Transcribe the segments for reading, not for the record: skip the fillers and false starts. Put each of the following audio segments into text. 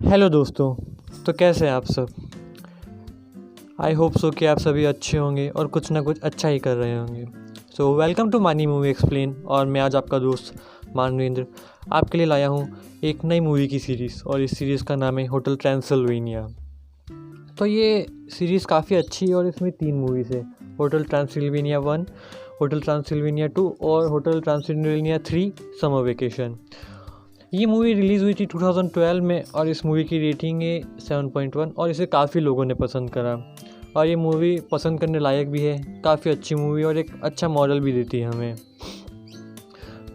Hello दोस्तों। तो कैसे हैं आप सब। आई होप सो कि आप सभी अच्छे होंगे और कुछ ना कुछ अच्छा ही कर रहे होंगे। सो वेलकम टू मानी मूवी एक्सप्लेन। और मैं आज आपका दोस्त मानवेंद्र आपके लिए लाया हूँ एक नई मूवी की सीरीज़, और इस सीरीज़ का नाम है होटल ट्रांसिल्वेनिया। तो ये सीरीज़ काफ़ी अच्छी है और इसमें 3 मूवीज़ है, होटल ट्रांसिल्वेनिया 1, होटल ट्रांसिल्वेनिया 2 और होटल ट्रांसिल्वेनिया 3 समर वेकेशन। ये मूवी रिलीज़ हुई थी 2012 में और इस मूवी की रेटिंग है 7.1 और इसे काफ़ी लोगों ने पसंद करा। और ये मूवी पसंद करने लायक भी है, काफ़ी अच्छी मूवी और एक अच्छा मॉडल भी देती है हमें।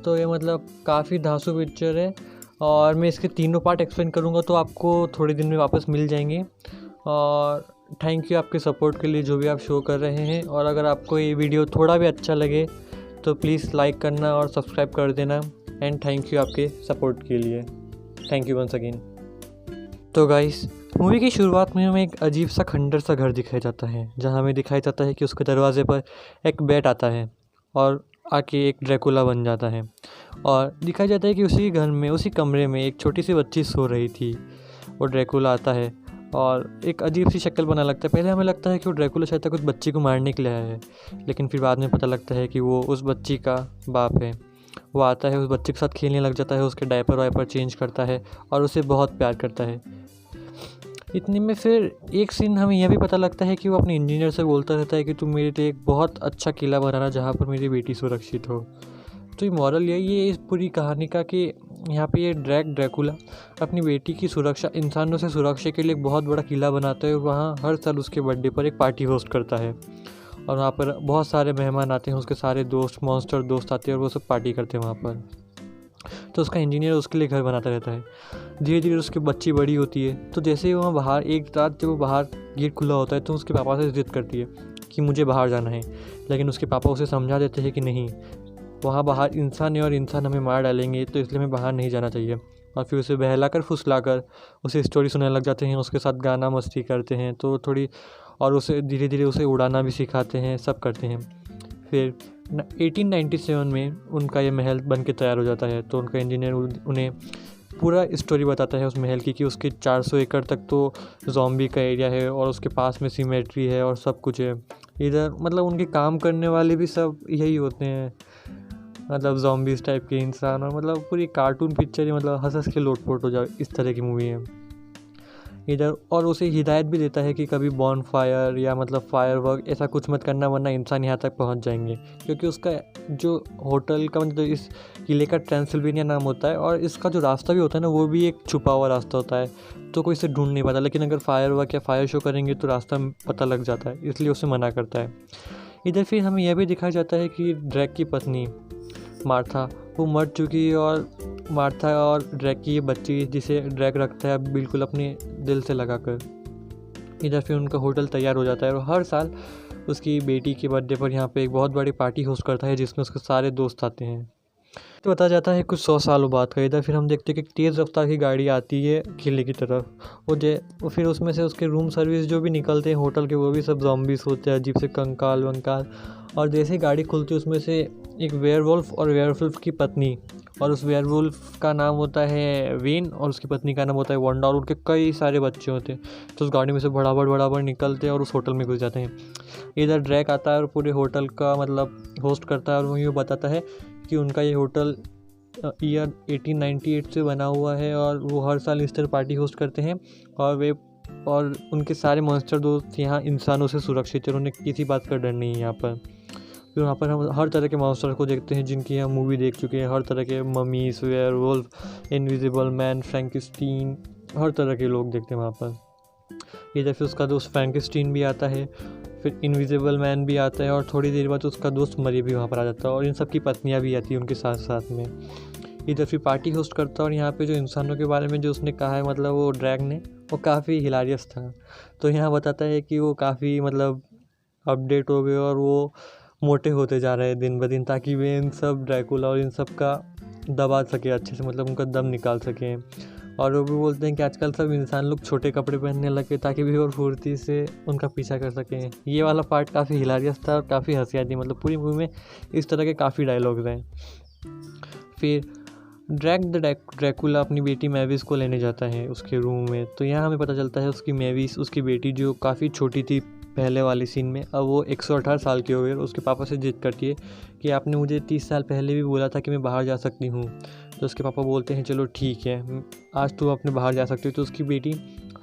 तो ये मतलब काफ़ी धांसू पिक्चर है और मैं इसके तीनों पार्ट एक्सप्लेन करूँगा तो आपको थोड़े दिन में वापस मिल जाएंगे। और थैंक यू आपके सपोर्ट के लिए जो भी आप शो कर रहे हैं। और अगर आपको ये वीडियो थोड़ा भी अच्छा लगे तो प्लीज़ लाइक करना और सब्सक्राइब कर देना। एंड थैंक यू आपके सपोर्ट के लिए। Thank you once again. तो गाइस, मूवी की शुरुआत में हमें एक अजीब सा खंडर सा घर दिखाया जाता है, जहां हमें दिखाया जाता है कि उसके दरवाजे पर एक बैट आता है और आके एक ड्रैकुला बन जाता है। और दिखाया जाता है कि उसी घर में, उसी कमरे में एक छोटी सी बच्ची सो रही थी। वो ड्रैकुला आता है और एक अजीब सी शक्ल बना लगता है। पहले हमें लगता है कि वो ड्रैकुला शायद कुछ बच्ची को मारने के लिए आया है, लेकिन फिर बाद में पता लगता है कि वो उस बच्ची का बाप है। वो आता है, उस बच्चे के साथ खेलने लग जाता है, उसके डायपर वाइपर चेंज करता है और उसे बहुत प्यार करता है। इतने में फिर एक सीन हमें यह भी पता लगता है कि वो अपने इंजीनियर से बोलता रहता है कि तुम मेरे लिए एक बहुत अच्छा किला बनाना जहाँ पर मेरी बेटी सुरक्षित हो। तो ये मॉरल यही है इस पूरी कहानी का कि यहाँ पे ये ड्रैकुला अपनी बेटी की सुरक्षा, इंसानों से सुरक्षा के लिए एक बहुत बड़ा किला बनाता है और वहाँ हर साल उसके बर्थडे पर एक पार्टी होस्ट करता है। और वहाँ पर बहुत सारे मेहमान आते हैं, उसके सारे दोस्त, मॉन्स्टर दोस्त आते हैं और वो सब पार्टी करते हैं वहाँ पर। तो उसका इंजीनियर उसके लिए घर बनाता रहता है। धीरे धीरे उसकी बच्ची बड़ी होती है, तो जैसे ही वहाँ बाहर, एक रात जब वो बाहर गेट खुला होता है तो उसके पापा से ज़िद करती है कि मुझे बाहर जाना है। लेकिन उसके पापा उसे समझा देते हैं कि नहीं, वहाँ बाहर इंसान है और इंसान हमें मार डालेंगे, तो इसलिए हमें बाहर नहीं जाना चाहिए। और फिर उसे बहलाकर फुसलाकर उसे स्टोरी सुनाने लग जाते हैं, उसके साथ गाना मस्ती करते हैं तो थोड़ी, और उसे धीरे धीरे उसे उड़ाना भी सिखाते हैं, सब करते हैं। फिर 1897 में उनका ये महल बन के तैयार हो जाता है। तो उनका इंजीनियर उन्हें पूरा स्टोरी बताता है उस महल की कि उसके 400 एकड़ तक तो ज़ॉम्बी का एरिया है और उसके पास में सिमेट्री है और सब कुछ है। इधर मतलब उनके काम करने वाले भी सब यही होते हैं, मतलब ज़ॉम्बीज़ टाइप के इंसान। और मतलब पूरी कार्टून पिक्चर ही, मतलब हंस हंस के लोटपोट हो जाए, इस तरह की मूवी है इधर। और उसे हिदायत भी देता है कि कभी बॉन फायर या मतलब फायर वर्क ऐसा कुछ मत करना, वरना इंसान यहाँ तक पहुँच जाएंगे। क्योंकि उसका जो होटल का, मतलब इस किले का ट्रांसिल्वेनिया नाम होता है और इसका जो रास्ता भी होता है ना, वो भी एक छुपा हुआ रास्ता होता है, तो कोई इसे ढूंढ नहीं पाता। लेकिन अगर फायर वर्क या फायर शो करेंगे तो रास्ता पता लग जाता है, इसलिए उसे मना करता है। इधर फिर हमें यह भी दिखाया जाता है कि ड्रैक की पत्नी मार्था वो मर चुकी है, और मार्था और ड्रैक की ये बच्ची जिसे ड्रैक रखता है बिल्कुल अपने दिल से लगाकर। इधर फिर उनका होटल तैयार हो जाता है और हर साल उसकी बेटी के बर्थडे पर यहाँ पे एक बहुत बड़ी पार्टी होस्ट करता है, जिसमें उसके सारे दोस्त आते हैं। तो बताया जाता है कुछ 100 सालों बाद का। इधर फिर हम देखते हैं कि तेज़ रफ्तार की गाड़ी आती है किले की तरफ। वो फिर उसमें से उसके रूम सर्विस जो भी निकलते हैं होटल के, वो भी सब ज़ॉम्बीज़ होते हैं, अजीब से कंकाल वंकाल। और जैसे ही गाड़ी खुलती है उसमें से एक वेयरवुल्फ और वेयरवुल्फ की पत्नी, और उस वेयरवुल्फ का नाम होता है वेन और उसकी पत्नी का नाम होता है वंडा, और उनके कई सारे बच्चे होते हैं। तो उस गाड़ी में से बड़ा निकलते हैं और उस होटल में घुस जाते हैं। इधर ड्रैक आता है और पूरे होटल का मतलब होस्ट करता है, और वो यूँ बताता है कि उनका ये होटल ईयर 1898 से बना हुआ है और वो हर साल इस तरह पार्टी होस्ट करते हैं। और उनके सारे मॉन्स्टर दोस्त यहाँ इंसानों से सुरक्षित है, उन्हें किसी बात का डर नहीं है यहाँ पर। फिर वहाँ पर हम हर तरह के मॉन्स्टर को देखते हैं जिनकी हम मूवी देख चुके हैं, हर तरह के ममीज, वेयरवुल्फ, इनविजिबल मैन, फ्रैंकेस्टीन, हर तरह के लोग देखते हैं वहाँ पर। इधर फिर उसका दोस्त फ्रैंकेस्टीन भी आता है, फिर इनविजिबल मैन भी आता है, और थोड़ी देर बाद उसका दोस्त मरी भी वहाँ पर आ जाता है, और इन सब की पत्नियाँ भी आती हैं उनके साथ साथ में। इधर फिर पार्टी होस्ट करता है, और यहाँ पे जो इंसानों के बारे में जो उसने कहा है, मतलब वो ड्रैग ने, वो काफ़ी हिलारियस था। तो यहाँ बताता है कि वो काफ़ी मतलब अपडेट हो गए और वो मोटे होते जा रहे हैं दिन ब दिन, ताकि वे इन सब ड्रैकुला और इन सब का दबा सके अच्छे से, मतलब उनका दम निकाल सकें। और वो भी बोलते हैं कि आजकल सब इंसान लोग छोटे कपड़े पहनने लगे ताकि भी और फुर्ती से उनका पीछा कर सकें। ये वाला पार्ट काफ़ी हिलारियस था और काफ़ी हंसी आई थी, मतलब पूरी मूवी में इस तरह के काफ़ी डायलॉग्स हैं। फिर ड्रैकुला अपनी बेटी मैविस को लेने जाता है उसके रूम में। तो यहाँ हमें पता चलता है उसकी मैविस, उसकी बेटी जो काफ़ी छोटी थी पहले वाली सीन में, अब वो 118 साल की हो गई और उसके पापा से जिद करती है कि आपने मुझे 30 साल पहले भी बोला था कि मैं बाहर जा सकती हूँ। तो उसके पापा बोलते हैं चलो ठीक है, आज तू अपने बाहर जा सकती हो। तो उसकी बेटी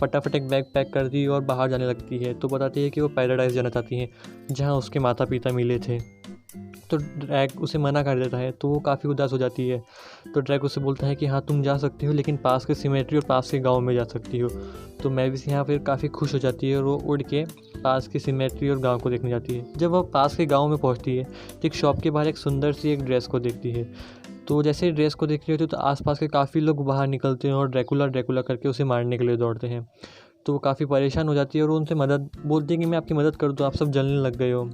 फटाफट एक बैग पैक करती है और बाहर जाने लगती है। तो बताती है कि वो पैराडाइज जाना चाहती हैं जहाँ उसके माता पिता मिले थे। तो ड्रैग उसे मना कर देता है, तो वो काफ़ी उदास हो जाती है। तो ड्रैग उसे बोलता है कि हाँ तुम जा सकती हो, लेकिन पास के सिमेट्री और पास के गांव में जा सकती हो। तो मैविस यहाँ फिर काफ़ी खुश हो जाती है और वो उड़ के पास की सिमेट्री और गांव को देखने जाती है। जब वह पास के गांव में पहुंचती है तो एक शॉप के बाहर एक सुंदर सी एक ड्रेस को देखती है। तो जैसे ही ड्रेस को देख रही होती है तो आसपास के काफ़ी लोग बाहर निकलते हैं और ड्रैकुला ड्रैकुला करके उसे मारने के लिए दौड़ते हैं। तो वो काफ़ी परेशान हो जाती है और उनसे मदद बोलती है कि मैं आपकी मदद कर दूँ, आप सब जलने लग गए हो।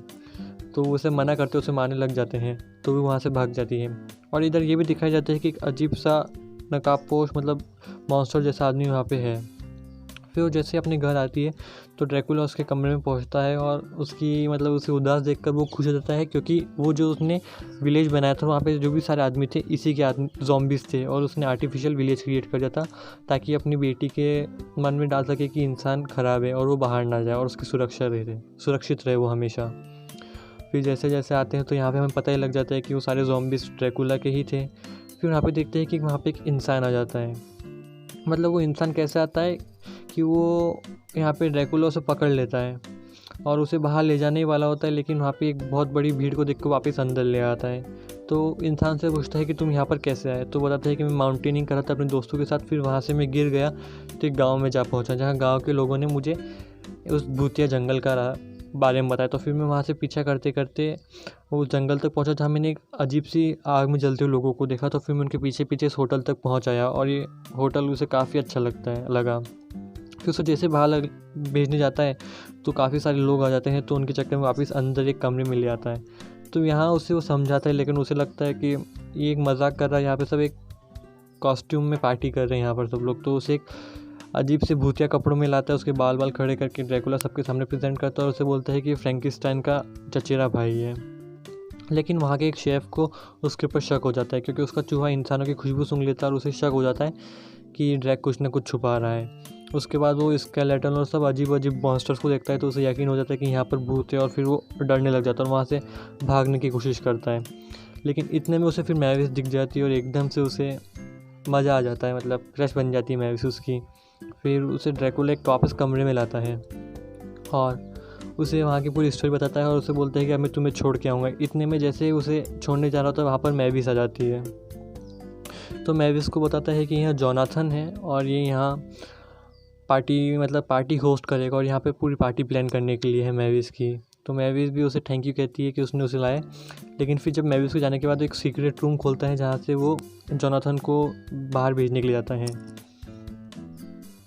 तो उसे मना करते उसे मारने लग जाते हैं। तो वो वहाँ से भाग जाती है। और इधर ये भी दिखाया जाता है कि एक अजीब सा नकाबपोश मतलब मॉन्स्टर जैसा आदमी वहाँ पे है। फिर वो जैसे अपने घर आती है तो ड्रैकुला उसके कमरे में पहुँचता है और उसकी मतलब उसे उदास देखकर वो खुश हो जाता है, क्योंकि वो जो उसने विलेज बनाया था वहाँ पे जो भी सारे आदमी थे इसी के आदमी ज़ॉम्बीज़ थे, और उसने आर्टिफिशियल विलेज क्रिएट कर दिया था ताकि अपनी बेटी के मन में डाल सके कि इंसान ख़राब है और वो बाहर ना जाए और उसकी सुरक्षित रहे वो हमेशा। फिर जैसे जैसे आते हैं तो यहाँ पे हमें पता ही लग जाता है कि वो सारे ज़ॉम्बीज़ ड्रैकुला के ही थे। फिर वहाँ पे देखते हैं कि वहाँ पे एक इंसान आ जाता है। मतलब वो इंसान कैसे आता है कि वो यहाँ पे ड्रैकुला उसे पकड़ लेता है और उसे बाहर ले जाने ही वाला होता है, लेकिन वहाँ पे एक बहुत बड़ी भीड़ को देख कर वापस अंदर ले आता है। तो इंसान से पूछता है कि तुम यहाँ पर कैसे आए। तो बताता है कि मैं माउंटेनिंग कर रहा था अपने दोस्तों के साथ, फिर वहाँ से मैं गिर गया तो एक गाँव में जा पहुँचा जहाँ गाँव के लोगों ने मुझे उस भूतिया जंगल का बारे में बताया। तो फिर मैं वहाँ से पीछा करते करते वो जंगल तक पहुँचा जहाँ मैंने एक अजीब सी आग में जलते हुए लोगों को देखा। तो फिर मैं उनके पीछे पीछे इस होटल तक पहुँच आया और ये होटल उसे काफ़ी अच्छा लगा। फिर उसे जैसे बाहर भेजने जाता है तो काफ़ी सारे लोग आ जाते हैं, तो उनके चक्कर में वापस अंदर एक कमरे में ले आता है। तो यहाँ उसे वो समझाता है, लेकिन उसे लगता है कि ये एक मजाक कर रहा है, यहाँ पे सब एक कॉस्ट्यूम में पार्टी कर रहे हैं यहाँ पर सब लोग। तो उसे एक अजीब से भूतिया कपड़ों में लाता है, उसके बाल बाल खड़े करके ड्रैकुला सबके सामने प्रेजेंट करता है और उसे बोलता है कि फ्रैंकिस्टाइन का चचेरा भाई है। लेकिन वहाँ के एक शेफ़ को उसके ऊपर शक हो जाता है, क्योंकि उसका चूहा इंसानों की खुशबू सूंघ लेता है और उसे शक हो जाता है कि ड्रैग कुछ ना कुछ छुपा रहा है। उसके बाद वो स्केलेटन और सब अजीब अजीब मॉन्स्टर्स को देखता है तो उसे यकीन हो जाता है कि यहाँ पर भूत है, और फिर वो डरने लग जाता है और वहाँ से भागने की कोशिश करता है। लेकिन इतने में उसे फिर मैविस दिख जाती है और एकदम से उसे मज़ा आ जाता है, मतलब क्रश बन जाती है मैविस उसकी। फिर उसे ड्रैकुला एक वापस कमरे में लाता है और उसे वहाँ की पूरी स्टोरी बताता है और उसे बोलता है कि अब मैं तुम्हें छोड़ के आऊँगा। इतने में जैसे उसे छोड़ने जा रहा होता है वहाँ पर मैविस आ जाती है। तो मैविस को बताता है कि यहाँ जोनाथन है और ये यहाँ पार्टी होस्ट करेगा और यहाँ पे पूरी पार्टी प्लान करने के लिए है मैविस की। तो मैविस भी उसे थैंक यू कहती है कि उसने उसे लाया। लेकिन फिर जब मैविस को जाने के बाद एक सीक्रेट रूम खोलता है जहाँ से वो जोनाथन को बाहर भेजने के लिए जाता है।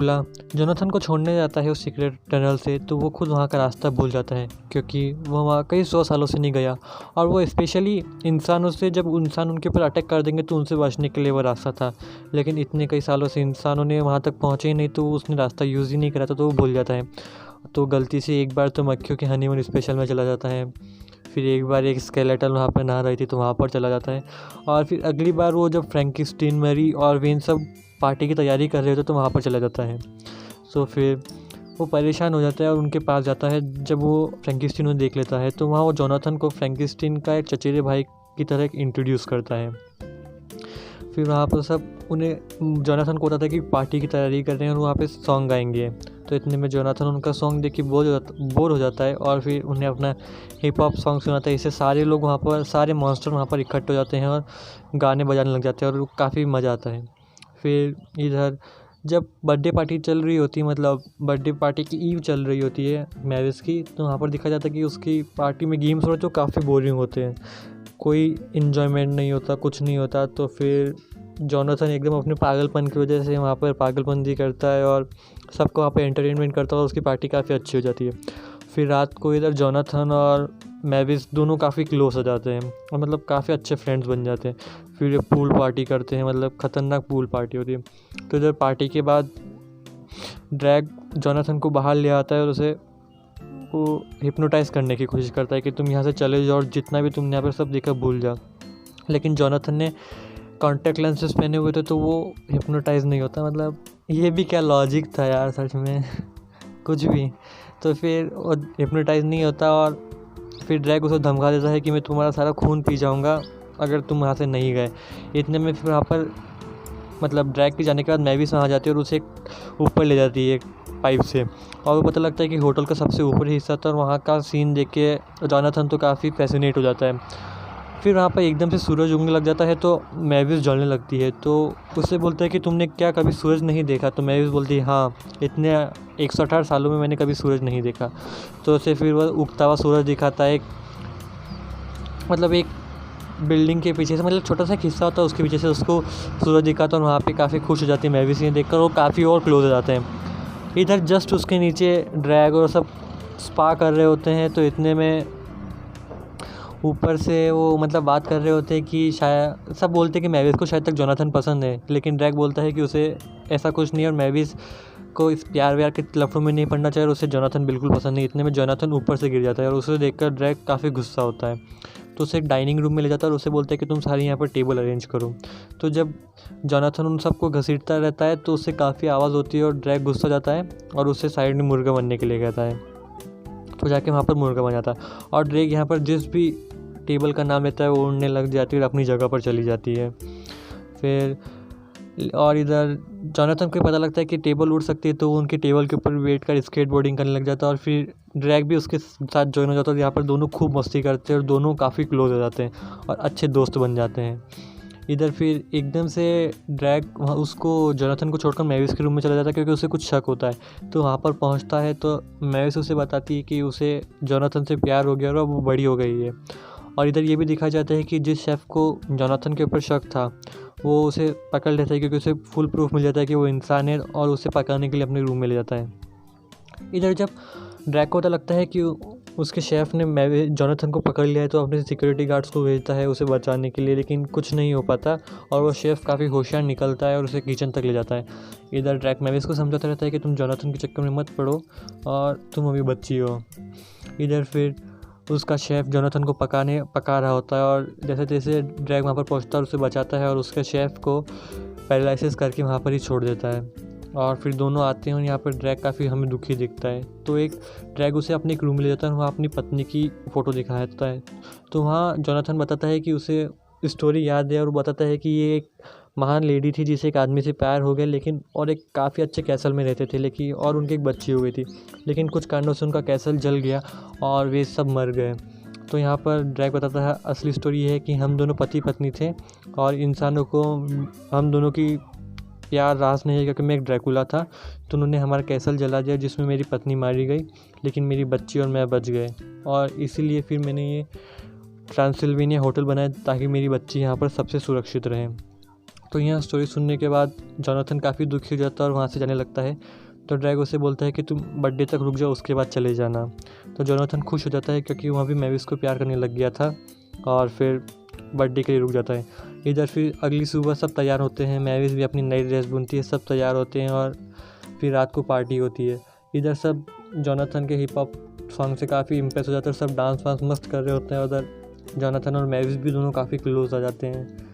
जोनाथन को छोड़ने जाता है उस सीक्रेट टनल से, तो वो खुद वहाँ का रास्ता भूल जाता है, क्योंकि वो वहाँ कई 100 सालों से नहीं गया और वो स्पेशली इंसानों से जब इंसान उनके ऊपर अटैक कर देंगे तो उनसे बचने के लिए वो रास्ता था। लेकिन इतने कई सालों से इंसानों ने वहाँ तक पहुँचे ही नहीं, तो उसने रास्ता यूज़ ही नहीं करा था, तो वो भूल जाता है। तो गलती से एक बार तो मक्खियों के हनीमून स्पेशल में चला जाता है। फिर एक बार एक स्केलेटन वहाँ पर नहा रही थी तो वहाँ पर चला जाता है। और फिर अगली बार वो जब फ्रैंकिस्टाइन, मैरी और वेन सब पार्टी की तैयारी कर रहे होते तो वहाँ पर चला जाता है। सो फिर वो परेशान हो जाता है और उनके पास जाता है। जब वो फ्रैंकिस्टाइन को देख लेता है तो वहाँ वो जोनाथन को फ्रैंकिस्टाइन का एक चचेरे भाई की तरह इंट्रोड्यूस करता है। फिर वहाँ पर सब उन्हें जोनाथन को बताता है कि पार्टी की तैयारी कर रहे हैं और वहाँ पे सॉन्ग गाएंगे। तो इतने में जोनाथन उनका सॉन्ग देख के बोर हो जाता है और फिर उन्हें अपना हिप हॉप सॉन्ग सुनाता है। इससे सारे लोग वहाँ पर, सारे मॉन्स्टर वहाँ पर इकट्ठे हो जाते हैं और गाने बजाने लग जाते हैं और काफ़ी मज़ा आता है। फिर इधर जब बर्थडे पार्टी चल रही होती है, मतलब बर्थडे पार्टी की ईव चल रही होती है मैविस की, तो वहाँ पर दिखा जाता है कि उसकी पार्टी में गेम्स हो रहे जो काफ़ी बोरिंग होते हैं, कोई इन्जॉयमेंट नहीं होता, कुछ नहीं होता। तो फिर जोनाथन एकदम अपने पागलपन की वजह से वहाँ पर पागलपंती करता है और सबको वहाँ पर एंटरटेनमेंट करता है और उसकी पार्टी काफ़ी अच्छी हो जाती है। फिर रात को इधर जोनाथन और मैविस दोनों काफ़ी क्लोज हो जाते हैं और मतलब काफ़ी अच्छे फ्रेंड्स बन जाते हैं। फिर ये पूल पार्टी करते हैं, मतलब ख़तरनाक पूल पार्टी होती है। तो इधर पार्टी के बाद ड्रैग जोनाथन को बाहर ले आता है और उसे वो हिप्नोटाइज़ करने की कोशिश करता है कि तुम यहाँ से चले जाओ और जितना भी तुमने यहाँ पर सब देखा भूल जाओ। लेकिन जोनाथन ने कॉन्टैक्ट लेंसेज पहने हुए थे तो वो हिप्नोटाइज नहीं होता। मतलब ये भी क्या लॉजिक था यार सच में कुछ भी। तो फिर वो हिप्नोटाइज नहीं होता और फिर ड्रैग उसे धमका देता है कि मैं तुम्हारा सारा खून पी जाऊँगा अगर तुम यहाँ से नहीं गए। इतने में फिर वहाँ पर मतलब ड्रैग के जाने के बाद मैविस वहाँ जाती है और उसे ऊपर ले जाती है एक पाइप से, और वो पता लगता है कि होटल का सबसे ऊपरी हिस्सा था। और वहाँ का सीन देख के जोनाथन तो काफ़ी फैसिनेट हो जाता है। फिर वहाँ पर एकदम से सूरज उगने लग जाता है तो मैविस जलने लगती है। तो उससे बोलता है कि तुमने क्या कभी सूरज नहीं देखा? तो मैविस बोलती है हाँ, इतने 118 सालों में मैंने कभी सूरज नहीं देखा। तो उसे फिर वह उगता हुआ सूरज दिखाता है, मतलब एक बिल्डिंग के पीछे से, मतलब छोटा सा हिस्सा होता है उसके पीछे से उसको सूरज दिखाता है। और वहाँ पे काफ़ी खुश हो जाती है मैविस ये देखकर, वो काफ़ी और क्लोज हो जाते हैं। इधर जस्ट उसके नीचे ड्रैग और सब स्पा कर रहे होते हैं। तो इतने में ऊपर से वो मतलब बात कर रहे होते हैं कि शायद सब बोलते हैं कि मैविस को शायद तक जोनाथन पसंद है, लेकिन ड्रैग बोलता है कि उसे ऐसा कुछ नहीं है और मैविस को इस प्यार व्यार के लफड़ों में नहीं पड़ना चाहिए और उसे जोनाथन बिल्कुल पसंद नहीं। इतने में जोनाथन ऊपर से गिर जाता है और उसे देखकर ड्रैग काफ़ी गुस्सा होता है। तो उसे एक डाइनिंग रूम में ले जाता है और उसे बोलता है कि तुम सारी यहाँ पर टेबल अरेंज करो। तो जब जोनाथन उन सबको घसीटता रहता है तो उससे काफ़ी आवाज़ होती है और ड्रैग गुस्सा हो जाता है और उससे साइड में मुर्गा बनने के लिए कहता है। तो जाके वहाँ पर मुर्गा बन जाता है और ड्रैग यहाँ पर जिस भी टेबल का नाम लेता है वो उड़ने लग जाती है और अपनी जगह पर चली जाती है। फिर और इधर जोनाथन को पता लगता है कि टेबल उड़ सकती है तो वो उनकी टेबल के ऊपर बैठ कर स्केट बोर्डिंग करने लग जाता है और फिर ड्रैग भी उसके साथ ज्वाइन हो जाता है और यहाँ पर दोनों खूब मस्ती करते हैं और दोनों काफ़ी क्लोज हो जाते हैं और अच्छे दोस्त बन जाते हैं। इधर फिर एकदम से ड्रैग वहाँ उसको जोनाथन को छोड़कर मैविस के रूम में चला जाता है क्योंकि उसे कुछ शक होता है। तो वहाँ पर पहुँचता है तो मैविस उसे बताती है कि उसे जोनाथन से प्यार हो गया और वो बड़ी हो गई है। और इधर ये भी दिखाया जाता है कि जिस शेफ़ को जोनाथन के ऊपर शक था वो उसे पकड़ लेता है क्योंकि उसे फुल प्रूफ मिल जाता है कि वो इंसान है और उसे पकड़ने के लिए अपने रूम में ले जाता है। इधर जब ड्रैग को पता लगता है कि उसके शेफ़ ने जोनाथन को पकड़ लिया है तो अपने सिक्योरिटी गार्ड्स को भेजता है उसे बचाने के लिए, लेकिन कुछ नहीं हो पाता और वो शेफ़ काफ़ी होशियार निकलता है और उसे किचन तक ले जाता है। इधर ड्रैग मैविस को समझाता रहता है कि तुम जोनाथन के चक्कर में मत पड़ो और तुम अभी बच्ची हो। इधर फिर उसका शेफ़ जोनाथन को पका रहा होता है और जैसे तैसे ड्रैग वहाँ पर पहुँचता है और उसे बचाता है और उसके शेफ़ को पैरालाइसिस करके वहाँ पर ही छोड़ देता है। और फिर दोनों आते हैं और यहाँ पर ड्रैग काफ़ी हमें दुखी दिखता है। तो एक ड्रैग उसे अपने एक रूम में ले जाता है और वहाँ अपनी पत्नी की फ़ोटो दिखाया जाता है। तो वहाँ जोनाथन बताता है कि उसे स्टोरी याद है और बताता है कि ये एक महान लेडी थी जिसे एक आदमी से प्यार हो गया, लेकिन और एक काफ़ी अच्छे कैसल में रहते थे, लेकिन और उनकी एक बच्ची हो गई थी, लेकिन कुछ कारणों से उनका कैसल जल गया और वे सब मर गए। तो यहाँ पर ड्रैग बताता है असली स्टोरी है कि हम दोनों पति पत्नी थे और इंसानों को हम दोनों की प्यार रास नहीं है क्योंकि मैं एक ड्रैकुला था तो उन्होंने हमारा कैसल जला दिया जिसमें मेरी पत्नी मारी गई, लेकिन मेरी बच्ची और मैं बच गए और इसीलिए फिर मैंने ये ट्रांसिल्वेनिया होटल बनाया ताकि मेरी बच्ची यहाँ पर सबसे सुरक्षित रहे। तो यह स्टोरी सुनने के बाद जोनाथन काफ़ी दुखी हो जाता है और वहाँ से जाने लगता है। तो ड्रैग उसे बोलता है कि तुम बर्थडे तक रुक जाओ उसके बाद चले जाना। तो जोनाथन खुश हो जाता है क्योंकि वहाँ भी मैविस को प्यार करने लग गया था और फिर बर्थडे के लिए रुक जाता है। इधर फिर अगली सुबह सब तैयार होते हैं, मैविस भी अपनी नई ड्रेस बुनती है, सब तैयार होते हैं और फिर रात को पार्टी होती है। इधर सब जोनाथन के हिप हॉप सॉन्ग से काफ़ी इम्प्रेस हो जाते हैं, सब डांस वांस मस्त कर रहे होते हैं। उधर जोनाथन और मैविस भी दोनों काफ़ी क्लोज आ जाते हैं।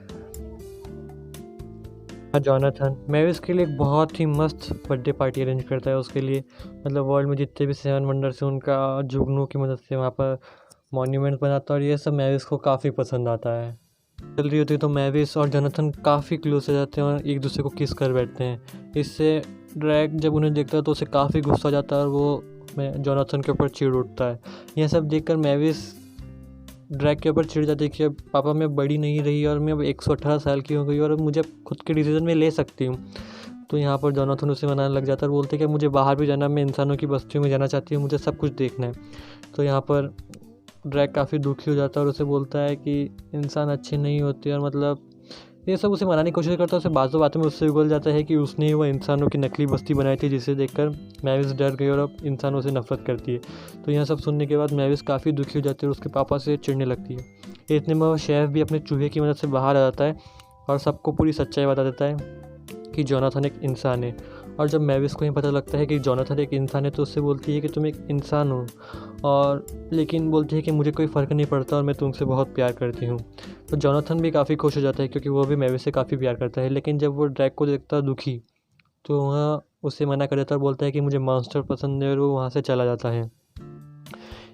जोनाथन मैविस के लिए एक बहुत ही मस्त बर्थडे पार्टी अरेंज करता है उसके लिए, मतलब वर्ल्ड में जितने भी 7 वंडर्स हैं उनका जुगनू की मदद से वहाँ पर मॉन्यूमेंट बनाता है और ये सब मैविस को काफ़ी पसंद आता है। चल रही होती है तो मैविस और जोनाथन काफ़ी क्लोज हो जाते हैं और एक दूसरे को किस कर बैठते हैं। इससे ड्रैग जब उन्हें देखता है तो उसे काफ़ी गुस्सा आ जाता है और वो जोनाथन के ऊपर चिढ़ उठता है। यह सब देखकर मैविस ड्रैग के ऊपर चिढ़ जाती है कि अब पापा मैं बड़ी नहीं रही और मैं अब 118 साल की हो गई और अब मुझे खुद के डिसीजन में ले सकती हूँ। तो यहाँ पर जोनाथन उसे मनाने लग जाता है और बोलते हैं कि मुझे बाहर भी जाना, मैं इंसानों की बस्तियों में जाना चाहती हूँ, मुझे सब कुछ देखना है। तो यहाँ पर ड्रैग काफ़ी दुखी हो जाता है और उसे बोलता है कि इंसान अच्छे नहीं होते और मतलब ये सब उसे मनाने की कोशिश करता है। उसे बातों बातों में उससे उगल जाता है कि उसने ही वो इंसानों की नकली बस्ती बनाई थी जिसे देखकर मैविस डर गई और अब इंसानों से नफरत करती है। तो यह सब सुनने के बाद मैविस काफ़ी दुखी हो जाती है और उसके पापा से चिढ़ने लगती है। इतने में वो शेफ़ भी अपने चूहे की मदद से बाहर आ जाता है और सबको पूरी सच्चाई बता देता है कि जोनाथन एक इंसान है और जब मैविस को ये पता लगता है कि जोनाथन एक इंसान है तो उससे बोलती है कि तुम एक इंसान हो, और लेकिन बोलती है कि मुझे कोई फ़र्क नहीं पड़ता और मैं तुमसे बहुत प्यार करती हूँ। तो जोनाथन भी काफ़ी खुश हो जाता है क्योंकि वो भी मैविस से काफ़ी प्यार करता है। लेकिन जब वो ड्रैग को देखता है दुखी, तो वह उसे मना कर देता है और बोलता है कि मुझे मॉन्स्टर पसंद है, और वो वहाँ से चला जाता है।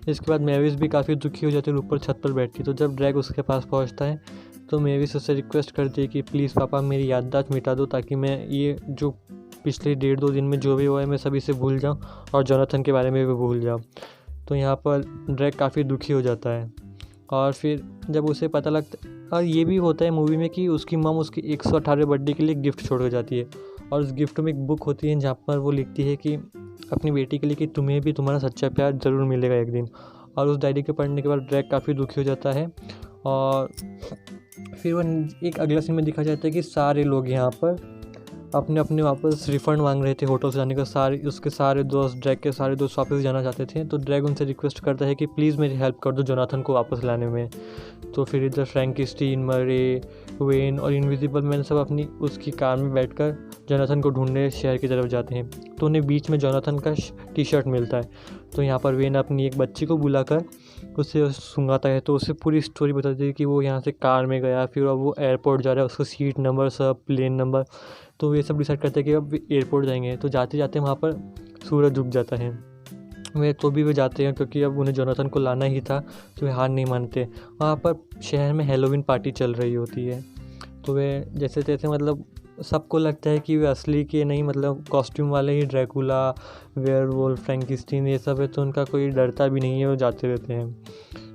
इसके बाद मैविस भी काफ़ी दुखी हो जाती है और ऊपर छत पर बैठती है। तो जब ड्रैग उसके पास पहुँचता है तो मैविस उससे रिक्वेस्ट करती है कि प्लीज़ पापा मेरी याददाश्त मिटा दो, ताकि मैं ये जो पिछले 1.5-2 दिन में जो भी हुआ है मैं सभी से भूल जाऊँ और जोनाथन के बारे में भी भूल जाऊँ। तो यहाँ पर ड्रैग काफ़ी दुखी हो जाता है। और फिर जब उसे पता लगता, और ये भी होता है मूवी में कि उसकी मम उसकी 118वें बर्थडे के लिए गिफ्ट छोड़ कर जाती है, और उस गिफ्ट में एक बुक होती है जहाँ पर वो लिखती है कि अपनी बेटी के लिए कि तुम्हें भी तुम्हारा सच्चा प्यार ज़रूर मिलेगा एक दिन। और उस डायरी के पढ़ने के बाद ड्रैग काफ़ी दुखी हो जाता है। और फिर वह एक अगला सीन में दिखा जाता है कि सारे लोग यहाँ पर अपने अपने वापस रिफ़ंड मांग रहे थे होटल से जाने का। उसके सारे दोस्त, ड्रैग के सारे दोस्त वापस जाना चाहते थे। तो ड्रैग उनसे रिक्वेस्ट करता है कि प्लीज़ मेरी हेल्प कर दो जोनाथन को वापस लाने में। तो फिर इधर फ्रैंकिस्टीन, मरे, वेन और इनविजिबल मैन सब अपनी उसकी कार में बैठकर जोनाथन को ढूंढने शहर की तरफ जाते हैं। तो उन्हें बीच में जोनाथन का टी शर्ट मिलता है। तो यहाँ पर वेन अपनी एक बच्ची को बुलाकर उसे सुंघाता है, तो उसे पूरी स्टोरी बताती है कि वो यहाँ से कार में गया, फिर अब वो एयरपोर्ट जा रहा है, उसका सीट नंबर सब, प्लेन नंबर। तो ये सब डिसाइड करते हैं कि अब एयरपोर्ट जाएंगे। तो जाते जाते वहाँ पर सूरज उग जाता है। वे जाते हैं क्योंकि अब उन्हें जोनाथन को लाना ही था, तो वे हार नहीं मानते। वहाँ पर शहर में हैलोवीन पार्टी चल रही होती है। तो वे जैसे तैसे मतलब सबको लगता है कि वे असली के नहीं, मतलब कॉस्ट्यूम वाले ही ड्रैकुला, वेयरवुल्फ, फ्रैंकिस्टीन ये सब है। तो उनका कोई डरता भी नहीं है, वो जाते रहते हैं।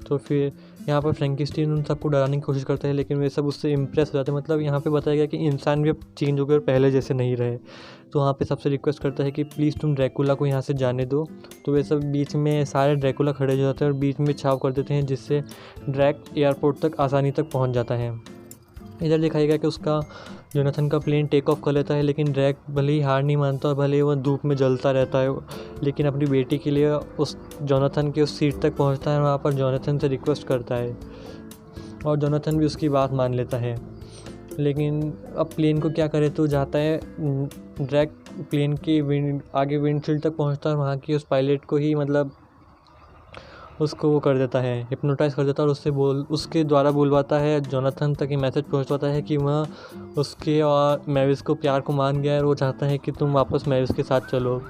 तो फिर यहाँ पर फ्रैंकिस्टीन उन सबको डराने की कोशिश करता है, लेकिन वे सब उससे इम्प्रेस हो जाते हैं। मतलब यहाँ पे बताया गया कि इंसान भी अब चेंज होकर पहले जैसे नहीं रहे। तो वहाँ पे सबसे रिक्वेस्ट करता है कि प्लीज़ तुम ड्रैकुला को यहाँ से जाने दो। तो वे सब बीच में सारे ड्रैकुला खड़े हो जाते हैं और बीच में छाव कर देते हैं, जिससे ड्रैग एयरपोर्ट तक आसानी तक पहुँच जाता है। इधर दिखाया गया कि उसका जोनाथन का प्लेन टेक ऑफ कर लेता है, लेकिन ड्रैग भले ही हार नहीं मानता और भले ही वह धूप में जलता रहता है, लेकिन अपनी बेटी के लिए उस जोनाथन के उस सीट तक पहुंचता है। वहाँ पर जोनाथन से रिक्वेस्ट करता है और जोनाथन भी उसकी बात मान लेता है। लेकिन अब प्लेन को क्या करे, तो जाता है ड्रैग प्लेन की आगे विंडशील्ड तक पहुँचता है और वहाँ की उस पायलट को ही मतलब उसको वो कर देता है, हिप्नोटाइज कर देता है, और उसके द्वारा बुलवाता है जोनाथन तक ये मैसेज पहुंचवाता है कि वह उसके और मैविस को प्यार को मान गया है और वो चाहता है कि तुम वापस मैविस के साथ चलो।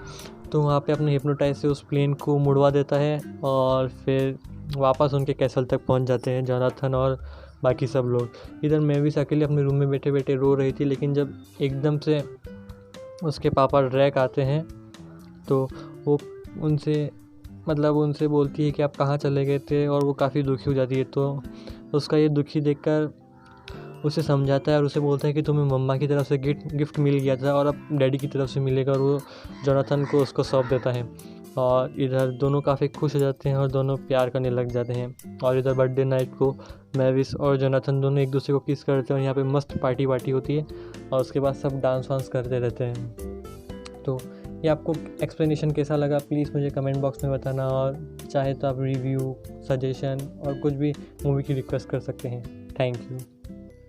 तो वहाँ पे अपने हिप्नोटाइज से उस प्लेन को मुड़वा देता है और फिर वापस उनके कैसल तक पहुँच जाते हैं जोनाथन और बाकी सब लोग। इधर मैविस अकेले अपने रूम में बैठे बैठे रो रही थी, लेकिन जब एकदम से उसके पापा ड्रैग आते हैं तो वो उनसे बोलती है कि आप कहाँ चले गए थे, और वो काफ़ी दुखी हो जाती है। तो उसका ये दुखी देखकर उसे समझाता है और उसे बोलता है कि तुम्हें मम्मा की तरफ से गिफ्ट मिल गया था और अब डैडी की तरफ से मिलेगा, और वो जोनाथन को उसको सौंप देता है। और इधर दोनों काफ़ी खुश हो जाते हैं और दोनों प्यार करने लग जाते हैं। और इधर बर्थडे नाइट को मैविस और जोनाथन दोनों एक दूसरे को किस करते हैं और यहाँ पे मस्त पार्टी होती है, और उसके बाद सब डांस वांस करते रहते हैं। तो ये आपको एक्सप्लेनेशन कैसा लगा प्लीज़ मुझे कमेंट बॉक्स में बताना, और चाहे तो आप रिव्यू, सजेशन और कुछ भी मूवी की रिक्वेस्ट कर सकते हैं। Thank you.